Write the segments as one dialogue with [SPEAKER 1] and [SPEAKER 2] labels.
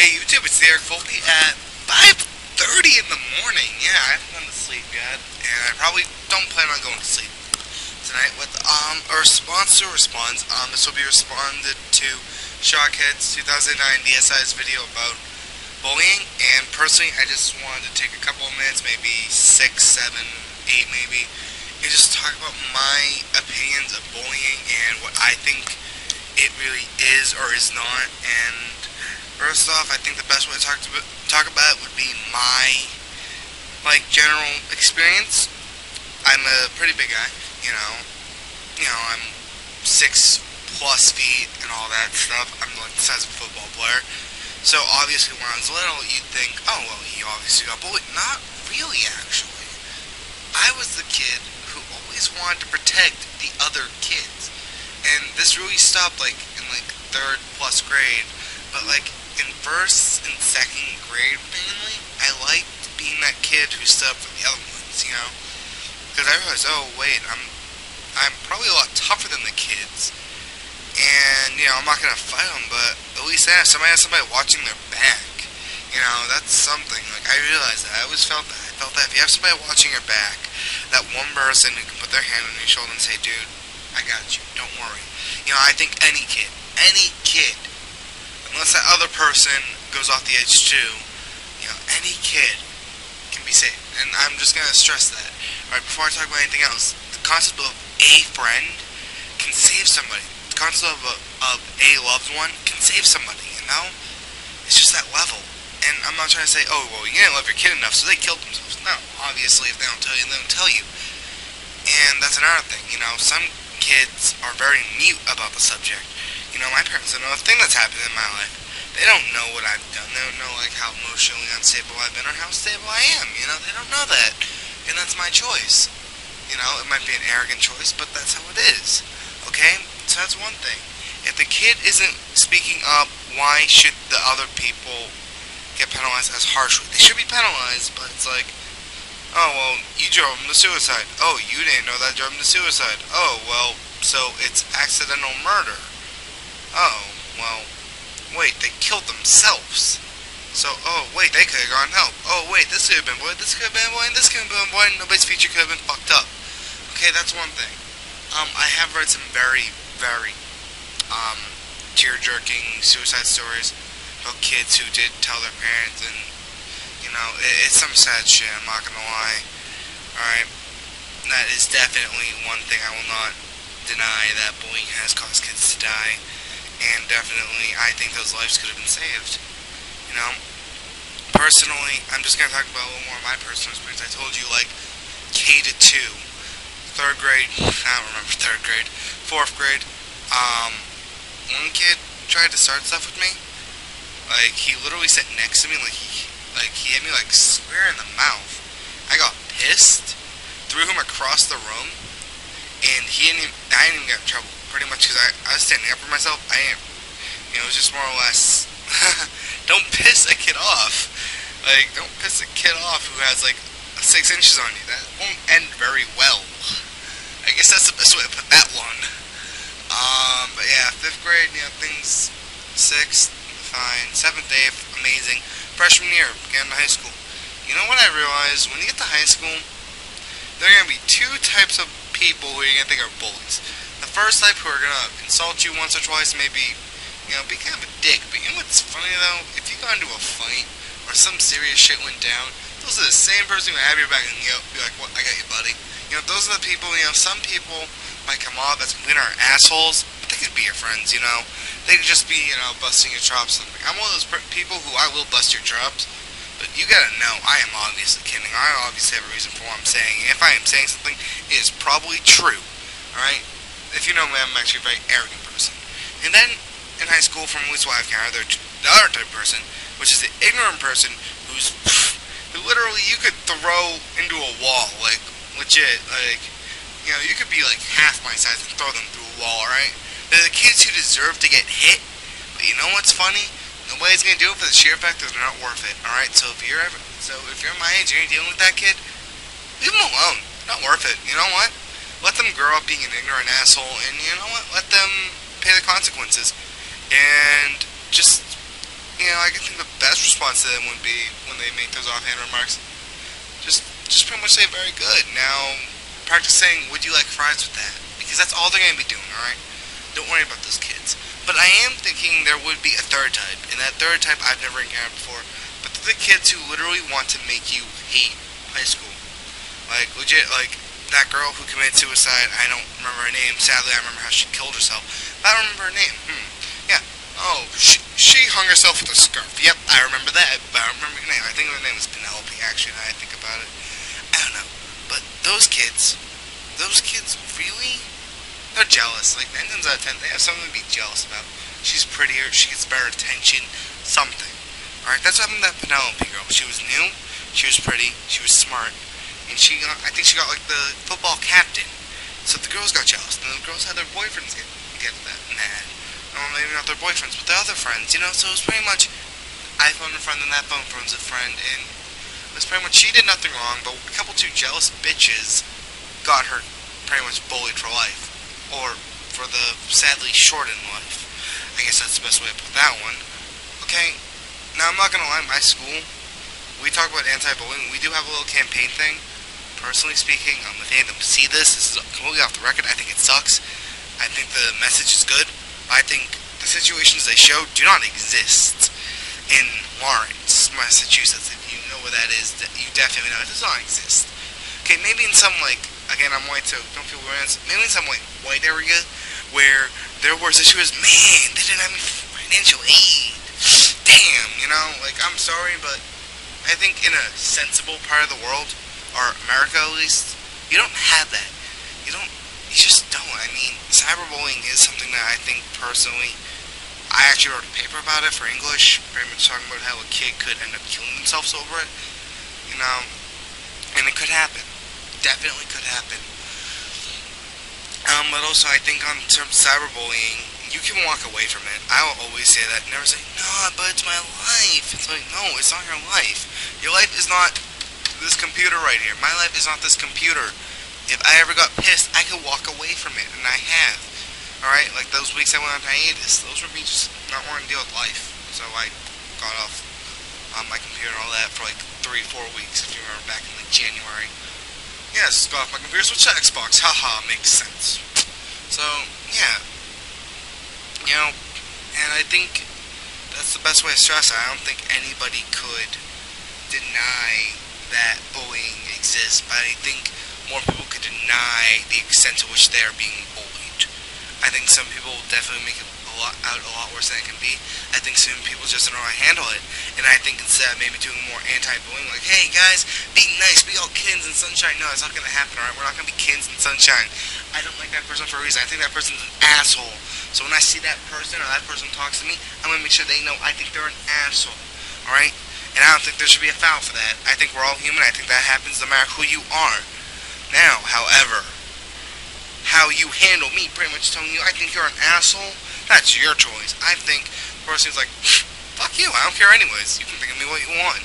[SPEAKER 1] Hey YouTube, it's Eric Foley at 5:30 in the morning. Yeah, I haven't gone to sleep yet, and I probably don't plan on going to sleep tonight with a response to a response. This will be responded to Shockhead's 2009 DSI's video about bullying, and personally, I just wanted to take a couple of minutes, maybe 6, 7, 8 maybe, and just talk about my opinions of bullying and what I think it really is or is not. And first off, I think the best way to talk about it would be my general experience. I'm a pretty big guy, I'm 6+ feet and all that stuff. I'm like the size of a football player. So obviously when I was little, you'd think, oh well, he obviously got bullied. Not really, actually. I was the kid who always wanted to protect the other kids. And this really stopped in 3rd+ grade. But in 1st and 2nd grade mainly, I liked being that kid who stood up for the other ones, Because I realized, oh wait, I'm probably a lot tougher than the kids. And, I'm not going to fight them, but at least if somebody has somebody watching their back, that's something. I realized that. I always felt that. I felt that if you have somebody watching your back, that one person who can put their hand on your shoulder and say, dude, I got you, don't worry. I think any kid, unless that other person goes off the edge too, any kid can be saved. And I'm just going to stress that. Alright, before I talk about anything else, the concept of a friend can save somebody. The concept of a loved one can save somebody, It's just that level. And I'm not trying to say, oh, well, you didn't love your kid enough, so they killed themselves. No, obviously, if they don't tell you, they don't tell you. And that's another thing, some kids are very mute about the subject. My parents don't know a thing that's happened in my life. They don't know what I've done. They don't know, how emotionally unstable I've been or how stable I am. They don't know that. And that's my choice. It might be an arrogant choice, but that's how it is. Okay? So that's one thing. If the kid isn't speaking up, why should the other people get penalized as harshly? They should be penalized, but it's oh, well, you drove him to suicide. Oh, you didn't know that drove him to suicide. Oh, well, so it's accidental murder. Oh, well, wait, they killed themselves. So, oh, wait, they could have gotten help. Oh, wait, this could have been boy, this could have been boy, and this could have been boy, and nobody's future could have been fucked up. Okay, that's one thing. I have read some very, very, tear-jerking suicide stories about kids who did tell their parents, and, it's some sad shit, I'm not gonna lie. Alright, that is definitely one thing I will not deny, that bullying has caused kids to die. And definitely, I think those lives could have been saved. Personally, I'm just going to talk about a little more of my personal experience. I told you, K to 2, 3rd grade, I don't remember 3rd grade, 4th grade, one kid tried to start stuff with me. He literally sat next to me, he hit me, square in the mouth. I got pissed, threw him across the room, and I didn't even get in trouble. Pretty much because I was standing up for myself. It was just more or less, don't piss a kid off. Don't piss a kid off who has 6 inches on you. That won't end very well. I guess that's the best way to put that one. But yeah, 5th grade, things, 6th, fine, 7th, 8th, amazing. Freshman year, getting to high school. You know what I realized? When you get to high school, there are going to be 2 types of people who you're going to think are bullies. The first type who are going to insult you once or twice, maybe, be kind of a dick. But you know what's funny, though? If you got into a fight, or some serious shit went down, those are the same person who have your back and, be like, what, I got you, buddy. Those are the people, some people might come off as complete are assholes, but they could be your friends, They could just be, busting your chops. I'm one of those people who I will bust your chops, but you gotta know, I am obviously kidding. I obviously have a reason for what I'm saying, and if I am saying something, it is probably true, alright? If you know me, I'm actually a very arrogant person. And then, in high school, from at least what I've encountered, the other type of person, which is the ignorant person who literally you could throw into a wall, legit, you could be half my size and throw them through a wall, right? They're the kids who deserve to get hit, but you know what's funny? Nobody's gonna do it for the sheer fact that they're not worth it, alright? So if you're my age and you're dealing with that kid, leave them alone. Not worth it. You know what? Let them grow up being an ignorant asshole, and you know what? Let them pay the consequences. And just, I think the best response to them would be when they make those offhand remarks. Just pretty much say very good. Now, practice saying, would you like fries with that? Because that's all they're going to be doing, alright? Don't worry about those kids. But I am thinking there would be a third type, and that third type I've never encountered before. But they're the kids who literally want to make you hate high school. Like, legit, like, that girl who committed suicide, I don't remember her name. Sadly, I remember how she killed herself. But I don't remember her name. Yeah. Oh, she hung herself with a scarf. Yep, I remember that, but I don't remember her name. I think her name was Penelope, actually, now I think about it. I don't know. But those kids really, they're jealous. Like, 9 times out of 10, they have something to be jealous about. She's prettier, she gets better attention, something. Alright, that's what happened to that Penelope girl. She was new, she was pretty, she was smart, and I think she got, like, the football captain. So the girls got jealous, and the girls had their boyfriends get that mad. Maybe not their boyfriends, but their other friends, so it was pretty much, I phoned a friend, and that phone phone's a friend, and it was pretty much, she did nothing wrong, but a couple two jealous bitches got her pretty much bullied for life. Or for the sadly shortened life. I guess that's the best way to put that one. Okay, now I'm not gonna lie, my school, we talk about anti-bullying, we do have a little campaign thing. Personally speaking, if any of them see this is completely off the record, I think it sucks. I think the message is good, but I think the situations they show do not exist in Lawrence, Massachusetts. If you know where that is, you definitely know it does not exist. Okay, maybe in some, like, again, I'm white, so don't feel weird. Maybe in some, like, white area where there were situations, man, they didn't have any financial aid. Damn, like, I'm sorry, but I think in a sensible part of the world, or America at least, you don't have that. You just don't. I mean, cyberbullying is something that I think personally, I actually wrote a paper about it for English, pretty much talking about how a kid could end up killing themselves over it, and it could happen. Definitely could happen. But also, I think on terms of cyberbullying, you can walk away from it. I will always say that. Never say, no, but it's my life. It's like, no, it's not your life. Your life is not this computer right here. My life is not this computer. If I ever got pissed, I could walk away from it, and I have. Alright, like those weeks I went on hiatus, those were me just not wanting to deal with life. So I got off my computer and all that for like 3-4 weeks, if you remember, back in like January. Yes, got off my computer, switch to Xbox. Haha, makes sense. So, yeah. And I think that's the best way to stress it. I don't think anybody could deny that bullying exists, but I think more people could deny the extent to which they're being bullied. I think some people definitely make it a lot worse than it can be. I think some people just don't know how to handle it. And I think instead of maybe doing more anti-bullying, like, hey guys, be nice, be all kids and sunshine. No, it's not going to happen, alright? We're not going to be kids and sunshine. I don't like that person for a reason. I think that person's an asshole. So when I see that person or that person talks to me, I'm going to make sure they know I think they're an asshole. Alright? And I don't think there should be a foul for that. I think we're all human. I think that happens no matter who you are. Now, however, how you handle me pretty much telling you I think you're an asshole, that's your choice. I think the person's like, fuck you, I don't care anyways. You can think of me what you want.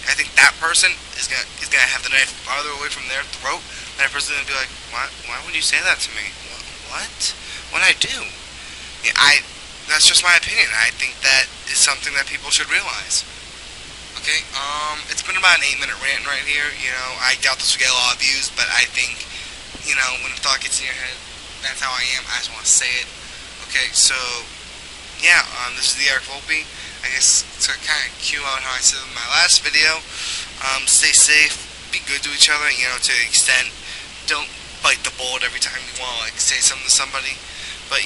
[SPEAKER 1] And I think that person is gonna have the knife farther away from their throat. And that person's gonna be like, why would you say that to me? What? What'd I do? Yeah, that's just my opinion. I think that is something that people should realize. Okay, it's been about an 8-minute rant right here. I doubt this will get a lot of views, but I think, when a thought gets in your head, that's how I am. I just want to say it. Okay, so, yeah, this is the Eric Volpe. I guess to kind of cue out how I said in my last video, stay safe, be good to each other, to the extent, don't bite the bullet every time you want to, like, say something to somebody, but,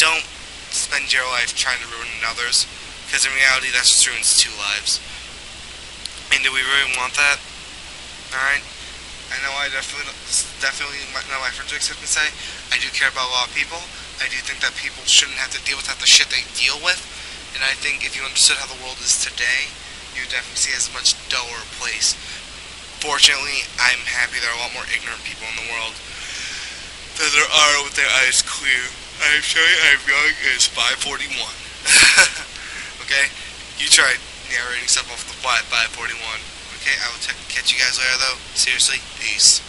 [SPEAKER 1] don't spend your life trying to ruin another's, because in reality, that just ruins 2 lives. And do we really want that? Alright? I know this is definitely not my friends would accept and say, I do care about a lot of people. I do think that people shouldn't have to deal with half the shit they deal with. And I think if you understood how the world is today, you would definitely see it as a much duller place. Fortunately, I'm happy there are a lot more ignorant people in the world than there are with their eyes clear. I'm sorry I'm young, it's 5:41. Okay? You tried narrating stuff off the fly at 5:41. Okay, I will catch you guys later though. Seriously, peace.